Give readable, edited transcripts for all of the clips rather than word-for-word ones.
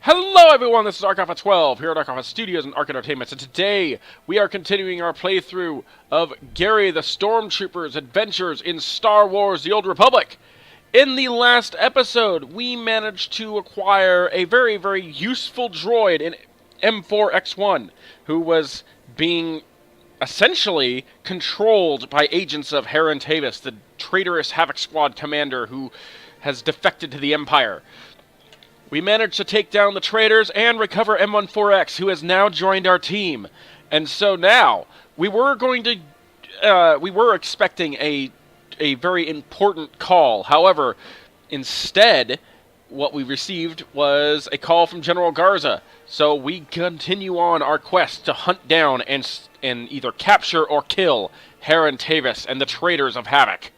Hello everyone, this is Aric 12 here at Aric Studios and Aric Entertainment, and today we are continuing our playthrough of Gary the Stormtroopers' adventures in Star Wars The Old Republic. In the last episode, we managed to acquire a very, very useful droid in M4X1, who was being essentially controlled by agents of Haran Tavis, the traitorous Havoc Squad commander who has defected to the Empire. We managed to take down the traitors and recover M14X, who has now joined our team. And so now, we were expecting a very important call. However, instead, what we received was a call from General Garza. So we continue on our quest to hunt down and either capture or kill Haran Tavis and the traitors of Havoc.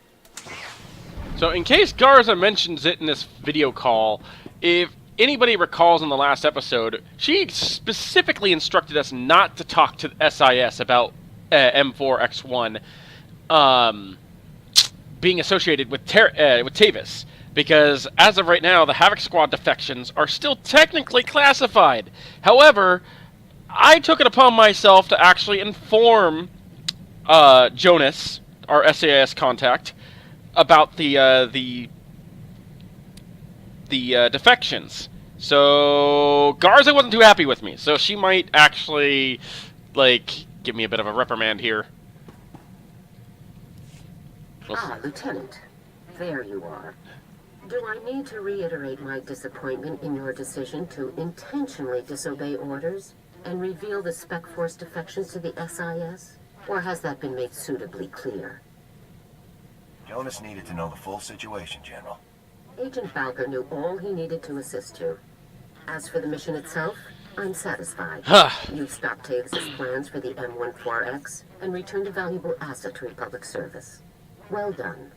So in case Garza mentions it in this video call, if anybody recalls in the last episode, she specifically instructed us not to talk to SIS about M4X1 being associated with Tavis, because as of right now, the Havoc Squad defections are still technically classified. However, I took it upon myself to actually inform Jonas, our SAS contact, about the defections. So Garza wasn't too happy with me, so she might actually, give me a bit of a reprimand here. Lieutenant. There you are. Do I need to reiterate my disappointment in your decision to intentionally disobey orders and reveal the Spec Force defections to the SIS? Or has that been made suitably clear? Jonas needed to know the full situation, General. Agent Balker knew all he needed to assist you. As for the mission itself, I'm satisfied. You've stopped Tavis' plans for the M14X and returned a valuable asset to Republic service. Well done.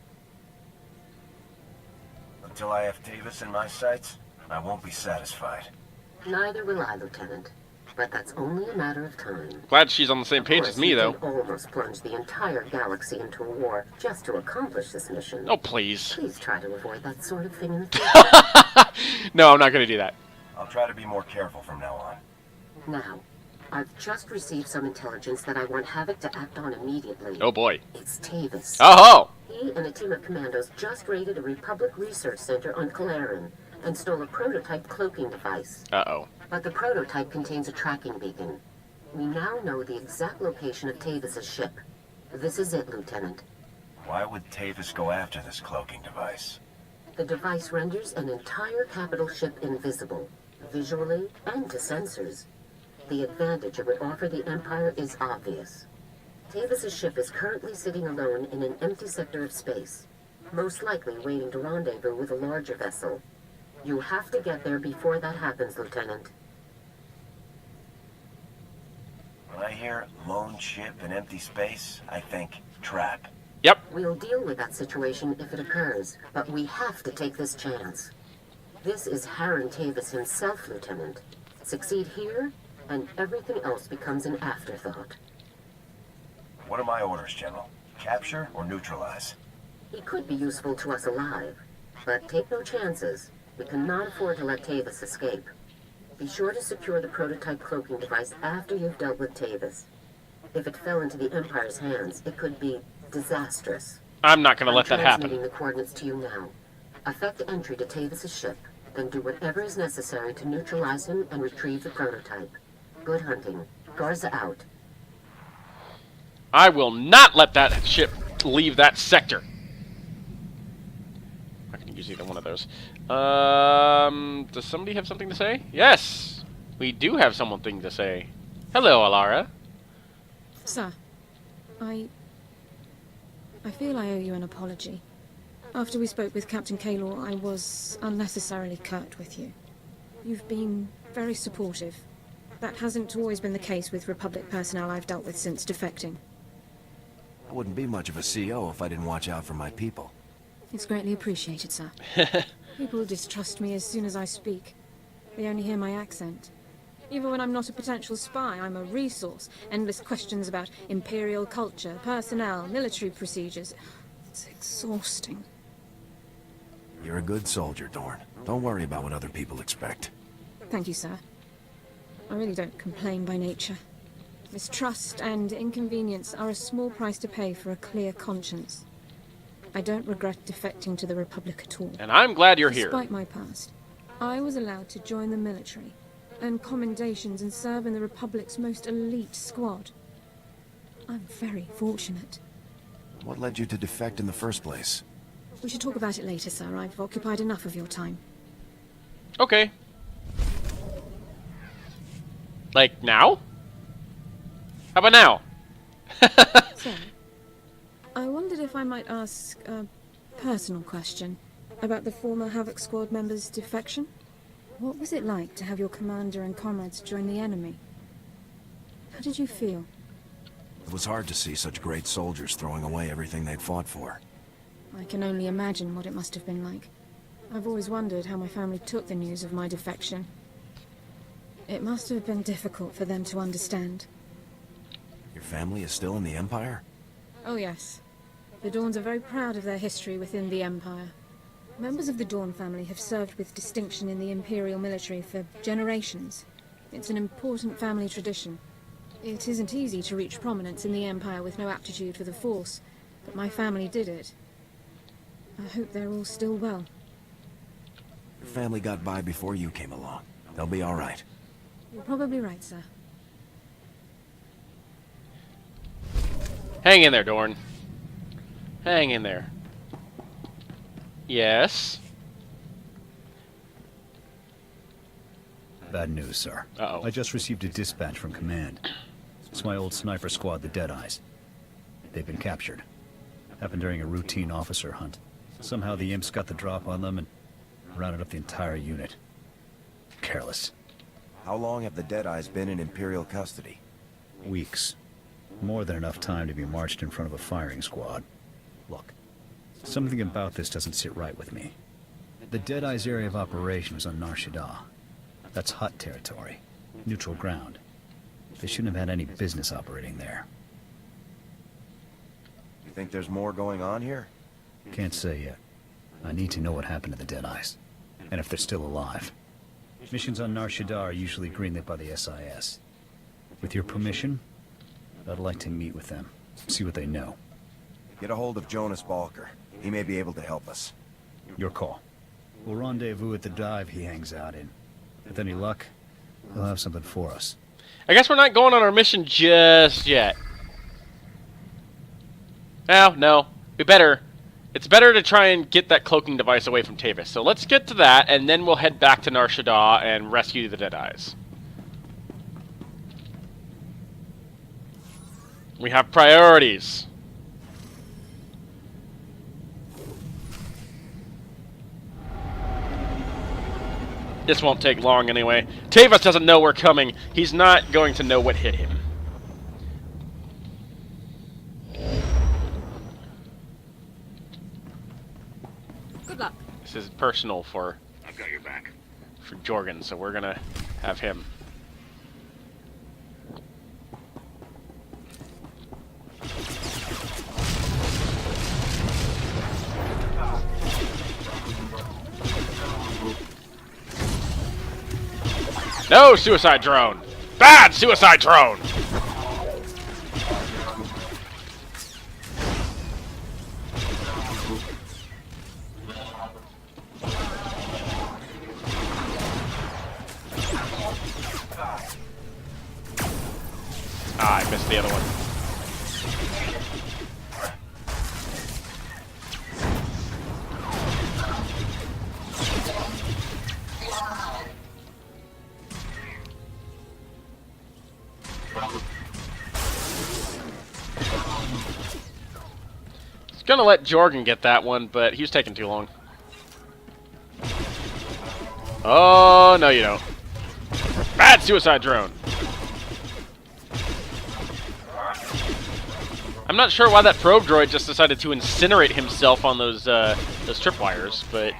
Until I have Tavis in my sights, I won't be satisfied. Neither will I, Lieutenant. But that's only a matter of time. Glad she's on the same page as me, though. You almost plunged the entire galaxy into war just to accomplish this mission. Oh, please. Please try to avoid that sort of thing in the future. No, I'm not going to do that. I'll try to be more careful from now on. Now, I've just received some intelligence that I want Havoc to act on immediately. Oh, boy. It's Tavis. Oh! He and a team of commandos just raided a Republic research center on Kalaran and stole a prototype cloaking device. Uh-oh. But the prototype contains a tracking beacon. We now know the exact location of Tavis' ship. This is it, Lieutenant. Why would Tavis go after this cloaking device? The device renders an entire capital ship invisible, visually and to sensors. The advantage it would offer the Empire is obvious. Tavis' ship is currently sitting alone in an empty sector of space, most likely waiting to rendezvous with a larger vessel. You have to get there before that happens, Lieutenant. When I hear lone ship in empty space, I think trap. Yep. We'll deal with that situation if it occurs, but we have to take this chance. This is Haran Tavis himself, Lieutenant. Succeed here, and everything else becomes an afterthought. What are my orders, General? Capture or neutralize? He could be useful to us alive, but take no chances. We cannot afford to let Tavis escape. Be sure to secure the prototype cloaking device after you've dealt with Tavis. If it fell into the Empire's hands, it could be disastrous. I'm not going to let that happen. I'm transmitting the coordinates to you now. Effect entry to Tavis' ship, then do whatever is necessary to neutralize him and retrieve the prototype. Good hunting. Garza out. I will not let that ship leave that sector. I'm not going to use either one of those. Does somebody have something to say? Yes! We do have something to say. Hello, Alara. Sir, I feel I owe you an apology. After we spoke with Captain Kaylor, I was unnecessarily curt with you. You've been very supportive. That hasn't always been the case with Republic personnel I've dealt with since defecting. I wouldn't be much of a CO if I didn't watch out for my people. It's greatly appreciated, sir. People distrust me as soon as I speak. They only hear my accent. Even when I'm not a potential spy, I'm a resource. Endless questions about Imperial culture, personnel, military procedures. It's exhausting. You're a good soldier, Dorn. Don't worry about what other people expect. Thank you, sir. I really don't complain by nature. Mistrust and inconvenience are a small price to pay for a clear conscience. I don't regret defecting to the Republic at all. And I'm glad you're here. Despite my past, I was allowed to join the military, earn commendations and serve in the Republic's most elite squad. I'm very fortunate. What led you to defect in the first place? We should talk about it later, sir. I've occupied enough of your time. Okay. Like, now? How about now? So, I wondered if I might ask a personal question about the former Havoc Squad member's defection. What was it like to have your commander and comrades join the enemy? How did you feel? It was hard to see such great soldiers throwing away everything they'd fought for. I can only imagine what it must have been like. I've always wondered how my family took the news of my defection. It must have been difficult for them to understand. Your family is still in the Empire? Oh yes. The Dawns are very proud of their history within the Empire. Members of the Dawn family have served with distinction in the Imperial military for generations. It's an important family tradition. It isn't easy to reach prominence in the Empire with no aptitude for the Force, but my family did it. I hope they're all still well. Your family got by before you came along. They'll be all right. You're probably right, sir. Hang in there, Dorn. Hang in there. Yes? Bad news, sir. Uh-oh. I just received a dispatch from command. It's my old sniper squad, the Deadeyes. They've been captured. Happened during a routine officer hunt. Somehow the imps got the drop on them and rounded up the entire unit. Careless. How long have the Deadeyes been in Imperial custody? Weeks. More than enough time to be marched in front of a firing squad. Look, something about this doesn't sit right with me. The Deadeyes' area of operation was on Nar Shaddaa. That's Hutt territory. Neutral ground. They shouldn't have had any business operating there. You think there's more going on here? Can't say yet. I need to know what happened to the Deadeyes, and if they're still alive. Missions on Nar Shaddaa are usually greenlit by the SIS. With your permission, I'd like to meet with them, see what they know. Get a hold of Jonas Balker. He may be able to help us. Your call. We'll rendezvous at the dive he hangs out in. With any luck, he'll have something for us. I guess we're not going on our mission just yet. Well, no. It's better to try and get that cloaking device away from Tavis. So let's get to that, and then we'll head back to Nar Shaddaa and rescue the Deadeyes. We have priorities. This won't take long anyway. Tavis doesn't know we're coming. He's not going to know what hit him. Good luck. This is personal for I've got your back. for Jorgan, so we're gonna have him. No suicide drone! Bad suicide drone! Ah, I missed the other one. Gonna let Jorgan get that one, but he was taking too long. Oh, no you don't. Bad suicide drone. I'm not sure why that probe droid just decided to incinerate himself on those tripwires, but...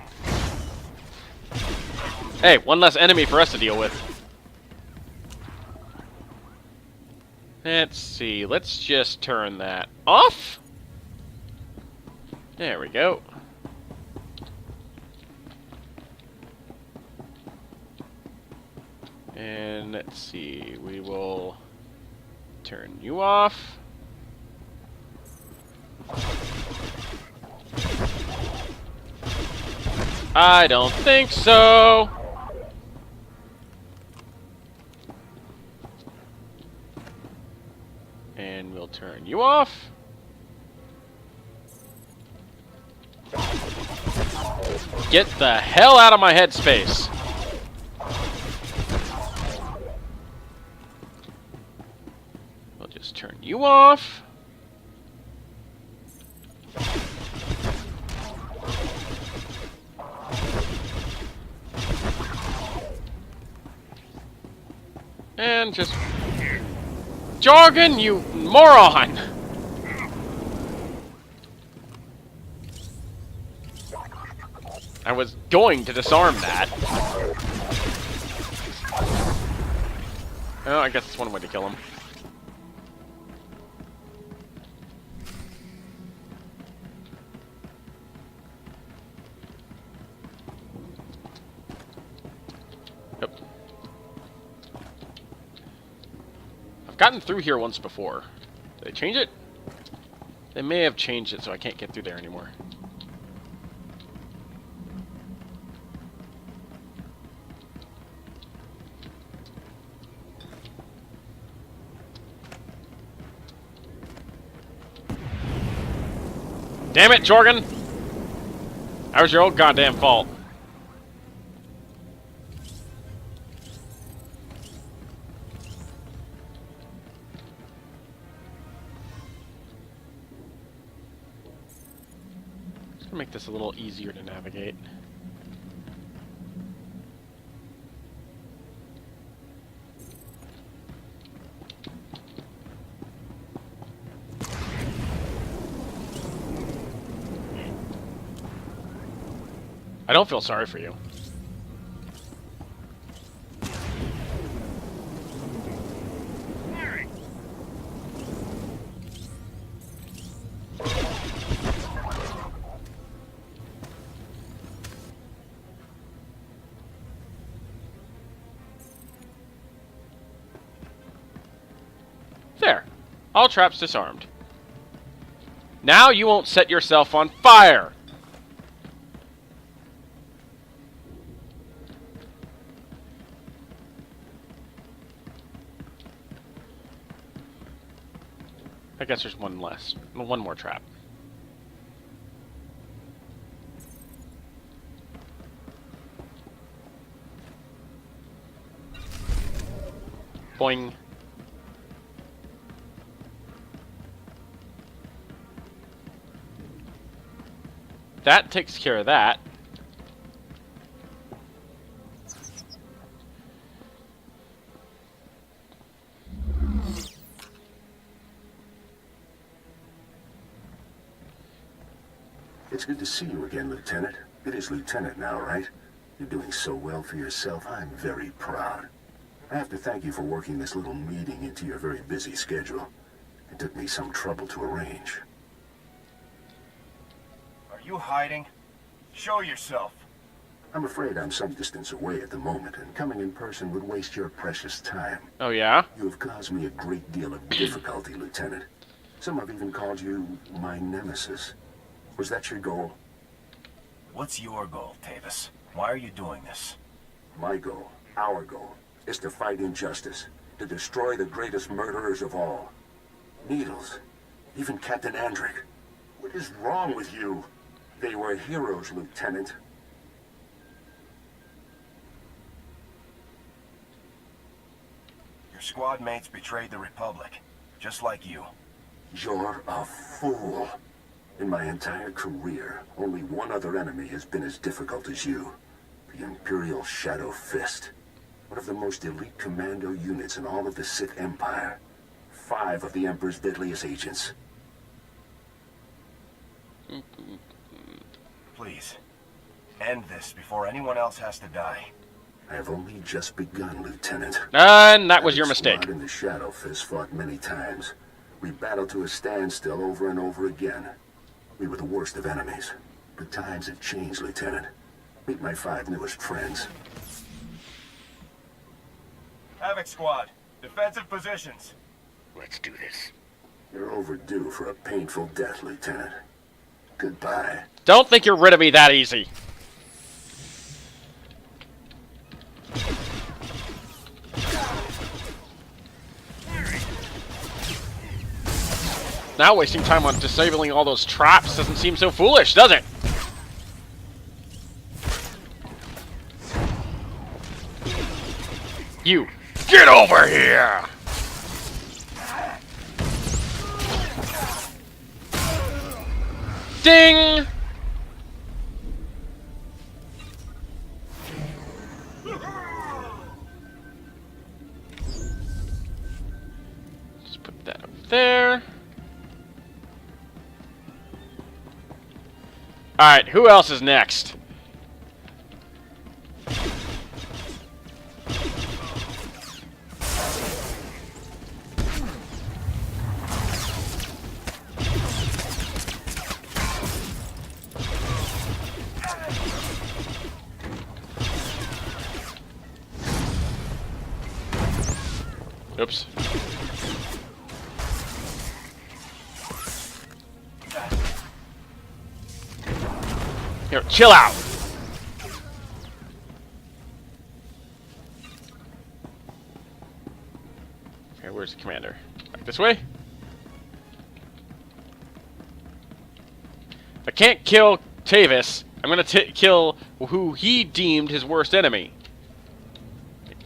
Hey, one less enemy for us to deal with. Let's see, let's just turn that off. There we go. And let's see, we will turn you off. I don't think so. And we'll turn you off. Get the hell out of my headspace. We'll just turn you off. And just... Jorgan, you moron! I was going to disarm that. Oh, I guess it's one way to kill him. Yep. I've gotten through here once before. Did they change it? They may have changed it so I can't get through there anymore. Damn it, Jorgan! That was your own goddamn fault. Just gonna make this a little easier to navigate. I don't feel sorry for you. There. All traps disarmed. Now you won't set yourself on fire! I guess there's one more trap. Boing. That takes care of that. It's good to see you again, Lieutenant. It is Lieutenant now, right? You're doing so well for yourself, I'm very proud. I have to thank you for working this little meeting into your very busy schedule. It took me some trouble to arrange. Are you hiding? Show yourself. I'm afraid I'm some distance away at the moment, and coming in person would waste your precious time. Oh, yeah? You have caused me a great deal of difficulty, Lieutenant. Some have even called you my nemesis. Was that your goal? What's your goal, Tavis? Why are you doing this? My goal, our goal, is to fight injustice, to destroy the greatest murderers of all. Needles, even Captain Andric. What is wrong with you? They were heroes, Lieutenant. Your squad mates betrayed the Republic, just like you. You're a fool. In my entire career, only one other enemy has been as difficult as you. The Imperial Shadow Fist. One of the most elite commando units in all of the Sith Empire. 5 of the Emperor's deadliest agents. Please, end this before anyone else has to die. I have only just begun, Lieutenant. And that was your Havoc mistake. Squad and the Shadow Fist fought many times. We battled to a standstill over and over again. We were the worst of enemies. But times have changed, Lieutenant. Meet my 5 newest friends. Havoc Squad, defensive positions. Let's do this. You're overdue for a painful death, Lieutenant. Goodbye. Don't think you're rid of me that easy. Now wasting time on disabling all those traps doesn't seem so foolish, does it? You, get over here! Ding! Just put that up there. Alright, who else is next? Oops. Here, chill out. Okay, where's the commander? Back this way? If I can't kill Tavis, I'm gonna kill who he deemed his worst enemy.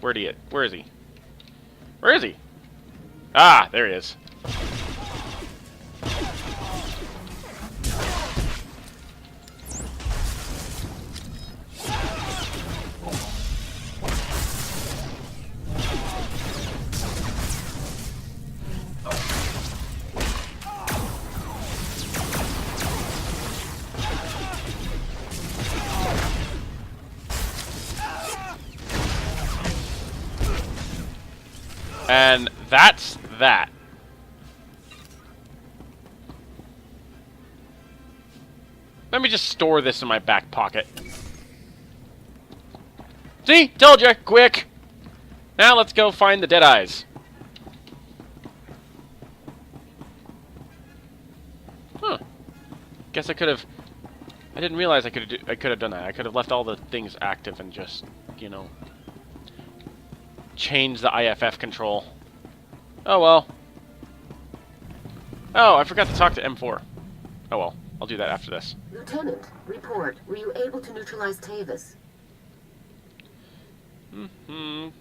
Where'd he get? Where is he? Where is he? Ah, there he is. And that's that. Let me just store this in my back pocket. See? Told you! Quick! Now let's go find the Deadeyes. Huh. Guess I could have... I didn't realize I could have done that. I could have left all the things active and just, you know... change the IFF control. Oh well. Oh, I forgot to talk to M4. Oh well, I'll do that after this. Lieutenant, report. Were you able to neutralize Tavis? No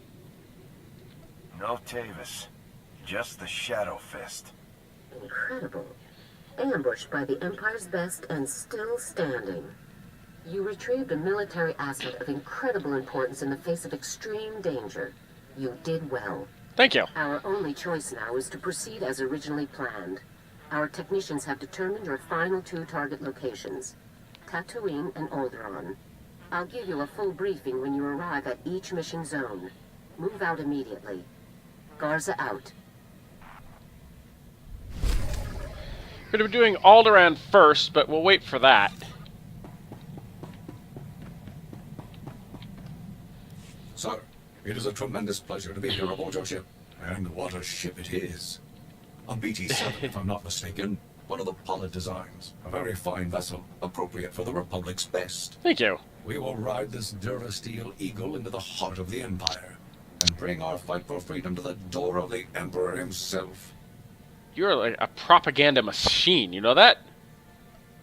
Tavis. Just the Shadow Fist. Incredible. Ambushed by the Empire's best and still standing. You retrieved a military asset of incredible importance in the face of extreme danger. You did well. Thank you. Our only choice now is to proceed as originally planned. Our technicians have determined your final 2 target locations, Tatooine and Alderaan. I'll give you a full briefing when you arrive at each mission zone. Move out immediately. Garza out. We're going to be doing Alderaan first, but we'll wait for that. Sir, it is a tremendous pleasure to be here aboard your ship. And what a ship it is. A BT-7, if I'm not mistaken. One of the Pollard designs. A very fine vessel, appropriate for the Republic's best. Thank you. We will ride this Durasteel Eagle into the heart of the Empire, and bring our fight for freedom to the door of the Emperor himself. You're like a propaganda machine, you know that?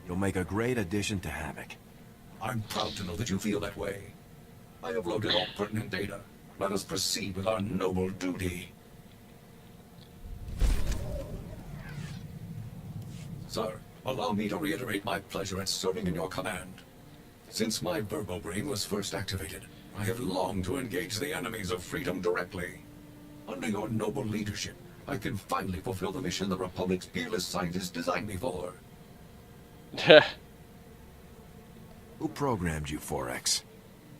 You'll make a great addition to Havoc. I'm proud to know that you feel that way. I have loaded all pertinent data. Let us proceed with our noble duty. Sir, allow me to reiterate my pleasure at serving in your command. Since my Verbo-Brain was first activated, I have longed to engage the enemies of freedom directly. Under your noble leadership, I can finally fulfill the mission the Republic's peerless scientists designed me for. Who programmed you, 4X?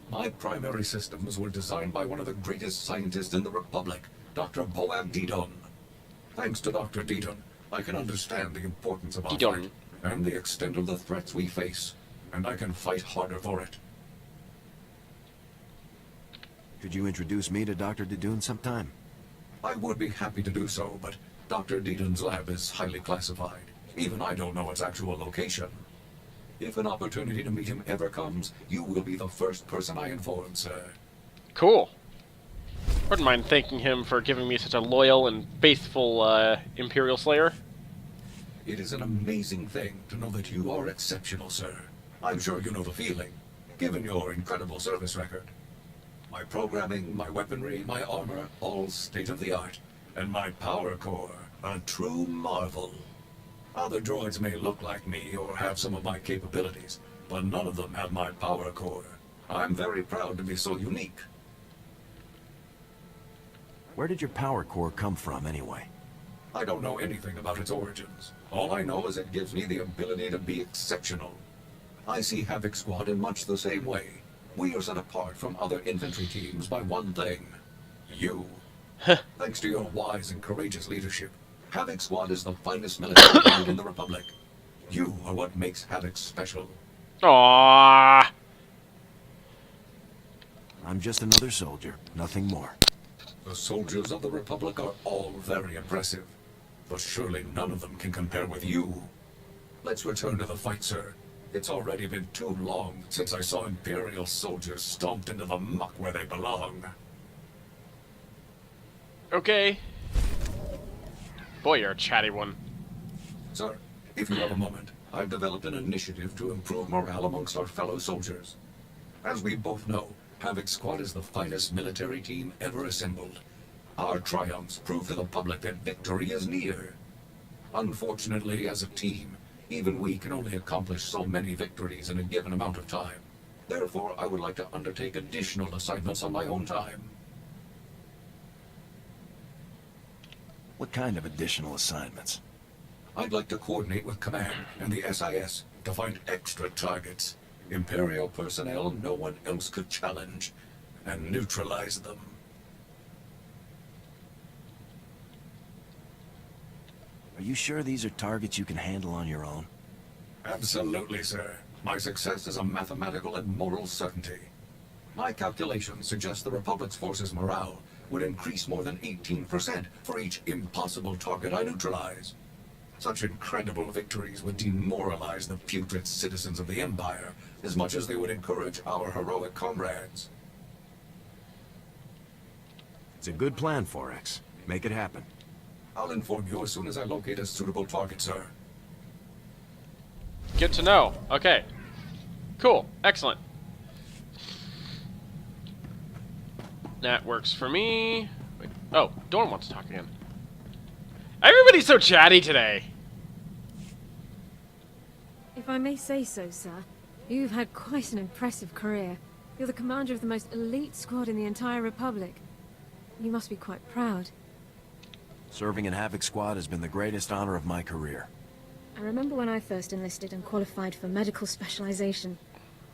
My primary systems were designed by one of the greatest scientists in the Republic, Dr. Boab Didon. Thanks to Dr. Didon, I can understand the importance of our fight and the extent of the threats we face, and I can fight harder for it. Could you introduce me to Dr. Dedoon sometime? I would be happy to do so, but Dr. Deedon's lab is highly classified. Even I don't know its actual location. If an opportunity to meet him ever comes, you will be the first person I inform, sir. Cool. Wouldn't mind thanking him for giving me such a loyal and faithful Imperial Slayer. It is an amazing thing to know that you are exceptional, sir. I'm sure you know the feeling, given your incredible service record. My programming, my weaponry, my armor, all state-of-the-art. And my power core, a true marvel. Other droids may look like me or have some of my capabilities, but none of them have my power core. I'm very proud to be so unique. Where did your power core come from, anyway? I don't know anything about its origins. All I know is it gives me the ability to be exceptional. I see Havoc Squad in much the same way. We are set apart from other infantry teams by one thing. You. Thanks to your wise and courageous leadership, Havoc Squad is the finest military unit in the Republic. You are what makes Havoc special. Aww. I'm just another soldier, nothing more. The soldiers of the Republic are all very impressive, but surely none of them can compare with you. Let's return to the fight, sir. It's already been too long since I saw Imperial soldiers stomped into the muck where they belong. Okay. Boy, you're a chatty one. Sir, if you have a moment, I've developed an initiative to improve morale amongst our fellow soldiers. As we both know, Havoc Squad is the finest military team ever assembled. Our triumphs prove to the public that victory is near. Unfortunately, as a team, even we can only accomplish so many victories in a given amount of time. Therefore, I would like to undertake additional assignments on my own time. What kind of additional assignments? I'd like to coordinate with Command and the SIS to find extra targets. Imperial personnel no one else could challenge, and neutralize them. Are you sure these are targets you can handle on your own? Absolutely, sir. My success is a mathematical and moral certainty. My calculations suggest the Republic's forces' morale would increase more than 18% for each impossible target I neutralize. Such incredible victories would demoralize the putrid citizens of the Empire as much as they would encourage our heroic comrades. It's a good plan, Forex. Make it happen. I'll inform you as soon as I locate a suitable target, sir. Good to know. Okay. Cool. Excellent. That works for me. Wait. Oh, Dorn wants to talk again. Everybody's so chatty today. If I may say so, sir, you've had quite an impressive career. You're the commander of the most elite squad in the entire Republic. You must be quite proud. Serving in Havoc Squad has been the greatest honor of my career. I remember when I first enlisted and qualified for medical specialization.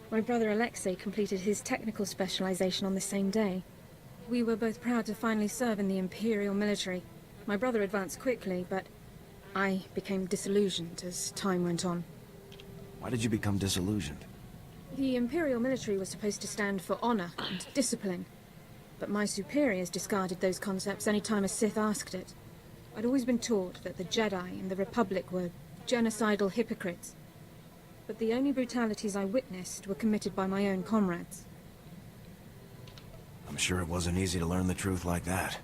My brother Alexei completed his technical specialization on the same day. We were both proud to finally serve in the Imperial military. My brother advanced quickly, but I became disillusioned as time went on. Why did you become disillusioned? The Imperial military was supposed to stand for honor and discipline, but my superiors discarded those concepts any time a Sith asked it. I'd always been taught that the Jedi and the Republic were genocidal hypocrites, but the only brutalities I witnessed were committed by my own comrades. I'm sure it wasn't easy to learn the truth like that.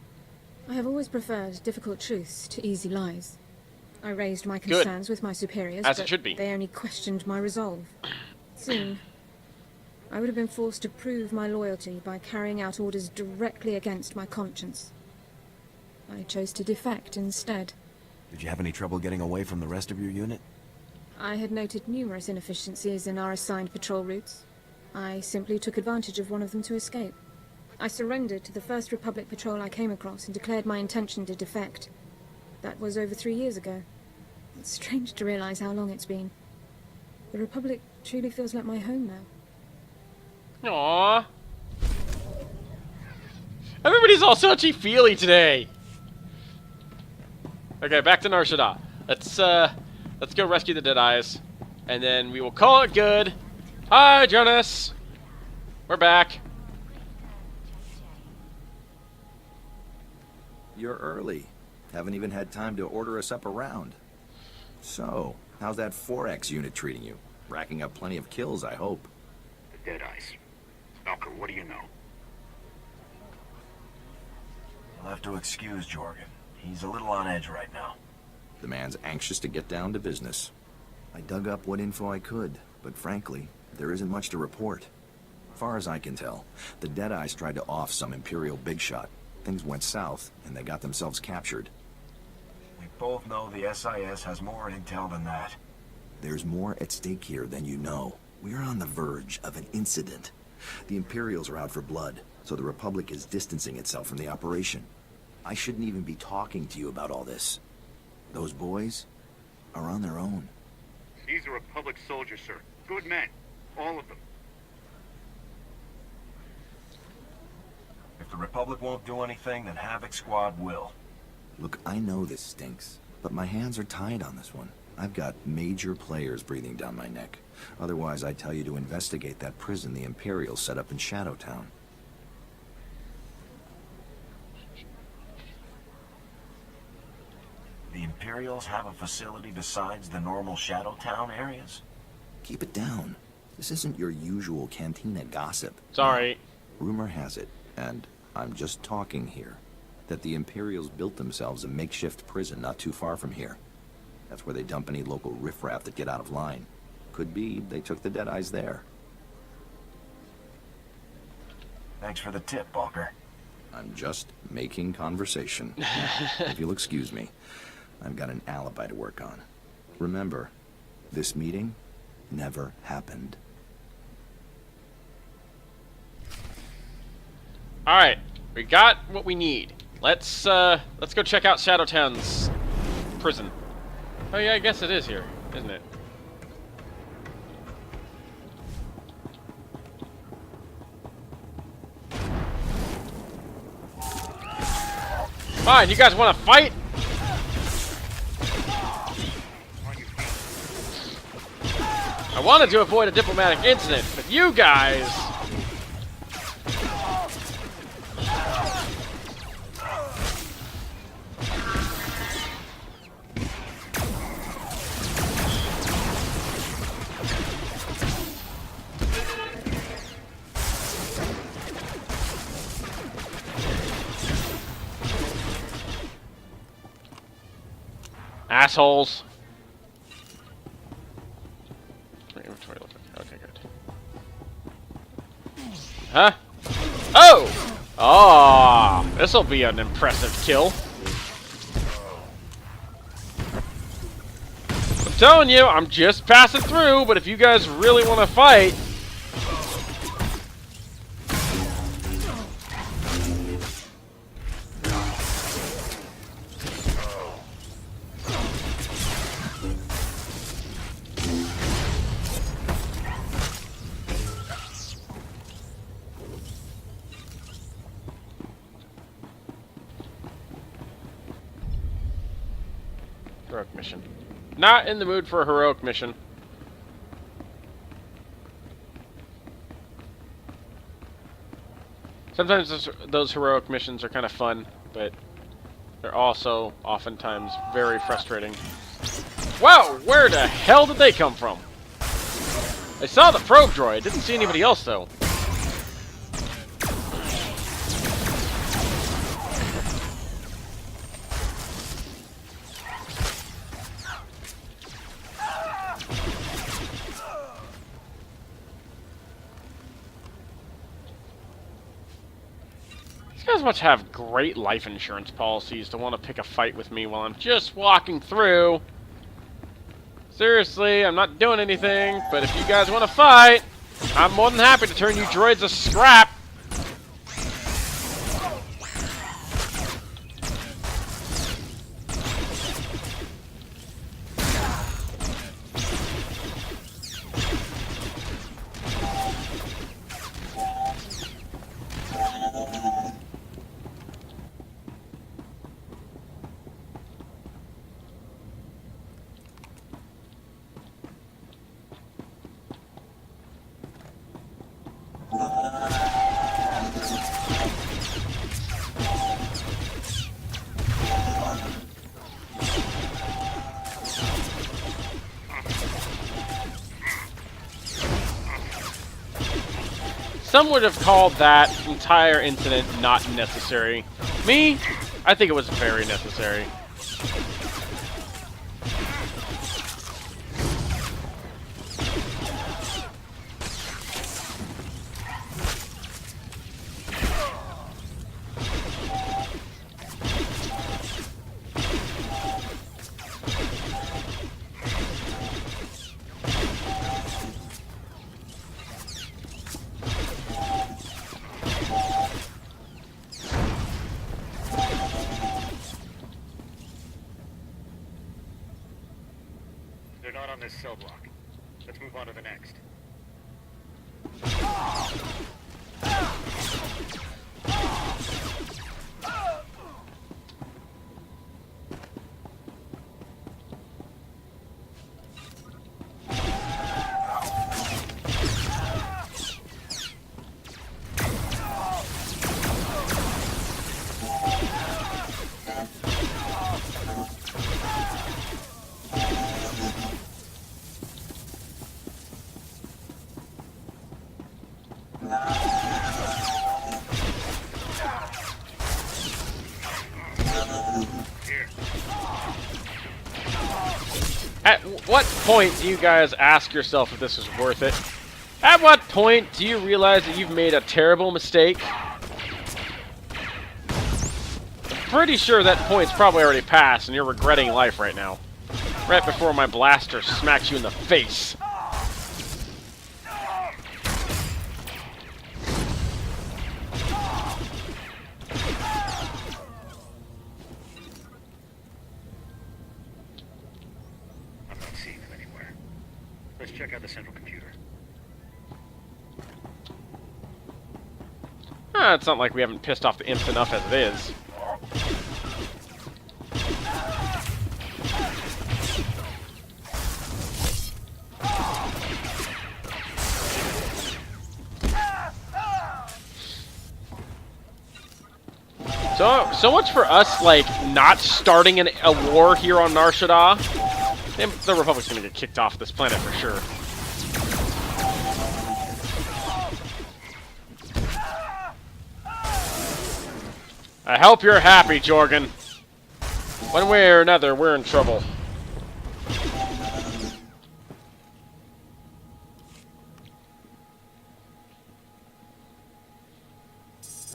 I have always preferred difficult truths to easy lies. I raised my concerns with my superiors, As but it should be. they only questioned my resolve. Soon, I would have been forced to prove my loyalty by carrying out orders directly against my conscience. I chose to defect instead. Did you have any trouble getting away from the rest of your unit? I had noted numerous inefficiencies in our assigned patrol routes. I simply took advantage of one of them to escape. I surrendered to the first Republic patrol I came across and declared my intention to defect. That was over 3 years ago. It's strange to realize how long it's been. The Republic truly feels like my home now. Aww. Everybody's all touchy-feely today. Okay, back to Nar Shaddaa. Let's go rescue the Deadeyes, and then we will call it good. Hi, Jonas. We're back. You're early. Haven't even had time to order us up a round. So, how's that 4X unit treating you? Racking up plenty of kills, I hope. The Deadeyes. Stalker, what do you know? You'll have to excuse Jorgan. He's a little on edge right now. The man's anxious to get down to business. I dug up what info I could, but frankly, there isn't much to report. Far as I can tell, the Deadeyes tried to off some Imperial big shot. Things went south, and they got themselves captured. We both know the SIS has more intel than that. There's more at stake here than you know. We're on the verge of an incident. The Imperials are out for blood, so the Republic is distancing itself from the operation. I shouldn't even be talking to you about all this. Those boys are on their own. These are Republic soldiers, sir. Good men. All of them. If the Republic won't do anything, then Havoc Squad will. Look, I know this stinks, but my hands are tied on this one. I've got major players breathing down my neck. Otherwise, I'd tell you to investigate that prison the Imperials set up in Shadowtown. The Imperials have a facility besides the normal Shadowtown areas? Keep it down. This isn't your usual cantina gossip. Sorry. Rumor has it, and I'm just talking here, that the Imperials built themselves a makeshift prison not too far from here. That's where they dump any local riffraff that get out of line. Could be they took the Deadeyes there. Thanks for the tip, Walker. I'm just making conversation. If you'll excuse me, I've got an alibi to work on. Remember, this meeting never happened. Alright, we got what we need. Let's go check out Shadowtown's prison. Oh yeah, I guess it is here, isn't it? Fine, you guys want to fight? I wanted to avoid a diplomatic incident, but you guys... assholes. Wait, which way to look at? Okay, good. Huh? Oh! Ah, this'll be an impressive kill. I'm telling you, I'm just passing through, but if you guys really want to fight... Heroic mission. Not in the mood for a heroic mission. Sometimes those heroic missions are kind of fun, but they're also oftentimes very frustrating. Wow, where the hell did they come from? I saw the probe droid, didn't see anybody else though. You guys must have great life insurance policies to want to pick a fight with me while I'm just walking through. Seriously, I'm not doing anything, but if you guys want to fight, I'm more than happy to turn you droids to scrap. Some would have called that entire incident not necessary. Me, I think it was very necessary. They're not on this cell block. Let's move on to the next. At what point do you guys ask yourself if this is worth it? At what point do you realize that you've made a terrible mistake? I'm pretty sure that point's probably already passed and you're regretting life right now. Right before my blaster smacks you in the face. I'm not seeing them anywhere. Let's check out the central computer. It's not like we haven't pissed off the imps enough as it is. So much for us, like, not starting a war here on Nar Shaddaa. The Republic's gonna get kicked off this planet for sure. I hope you're happy, Jorgan. One way or another, we're in trouble.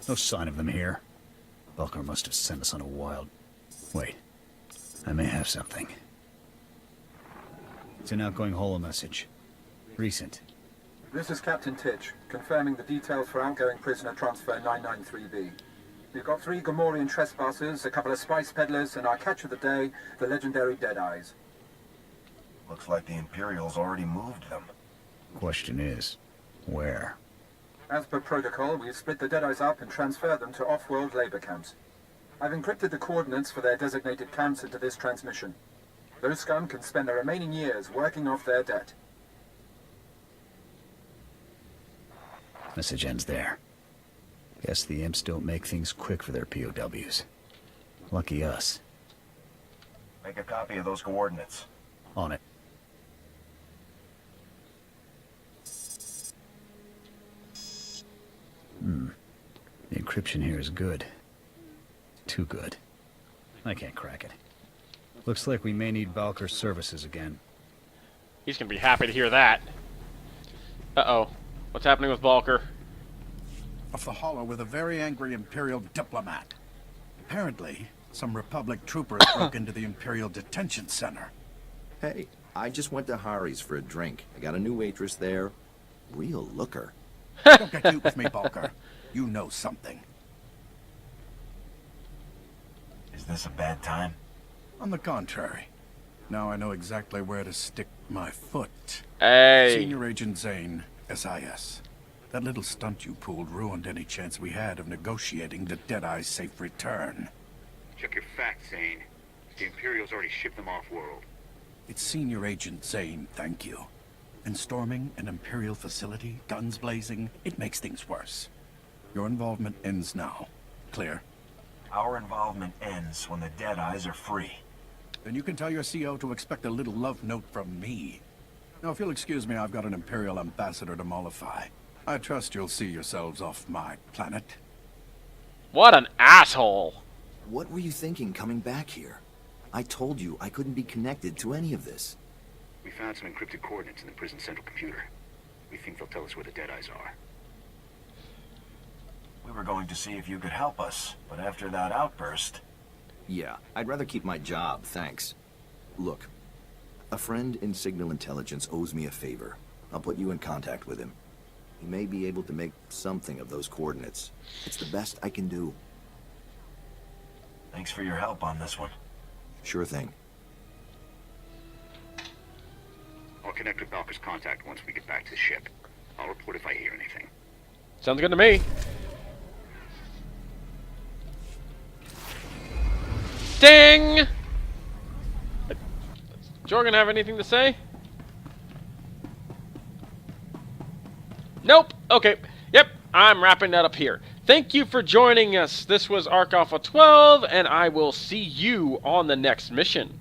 No sign of them here. Belker must have sent us on a wild... Wait. I may have something. It's an outgoing holo message. Recent. This is Captain Titch, confirming the details for outgoing prisoner transfer 993B. We've got 3 Gamorrean trespassers, a couple of spice peddlers, and our catch of the day, the legendary Deadeyes. Looks like the Imperials already moved them. Question is, where? As per protocol, we've split the Deadeyes up and transferred them to off-world labor camps. I've encrypted the coordinates for their designated camps into this transmission. Those scum can spend the remaining years working off their debt. Message ends there. Guess the imps don't make things quick for their POWs. Lucky us. Make a copy of those coordinates. On it. The encryption here is good. Too good. I can't crack it. Looks like we may need Belker's services again. He's gonna be happy to hear that. Uh-oh. What's happening with Belker? Off the holo with a very angry Imperial diplomat. Apparently, some Republic troopers broke into the Imperial detention center. Hey, I just went to Hari's for a drink. I got a new waitress there. Real looker. Don't get cute with me, Belker. You know something. Is this a bad time? On the contrary. Now I know exactly where to stick my foot. Hey. Senior Agent Zane, SIS. That little stunt you pulled ruined any chance we had of negotiating the Deadeye's safe return. Check your facts, Zane. The Imperials already shipped them off-world. It's Senior Agent Zane, thank you. And storming an Imperial facility, guns blazing, it makes things worse. Your involvement ends now. Clear? Our involvement ends when the Deadeyes are free. Then you can tell your CO to expect a little love note from me. Now, if you'll excuse me, I've got an Imperial ambassador to mollify. I trust you'll see yourselves off my planet. What an asshole! What were you thinking coming back here? I told you I couldn't be connected to any of this. We found some encrypted coordinates in the prison central computer. We think they'll tell us where the Deadeyes are. We were going to see if you could help us, but after that outburst... Yeah, I'd rather keep my job, thanks. Look, a friend in Signal Intelligence owes me a favor. I'll put you in contact with him. He may be able to make something of those coordinates. It's the best I can do. Thanks for your help on this one. Sure thing. I'll connect with Valker's contact once we get back to the ship. I'll report if I hear anything. Sounds good to me. Ding! Jorgan have anything to say? Nope. Okay. Yep. I'm wrapping that up here. Thank you for joining us. This was Arc Alpha 12, and I will see you on the next mission.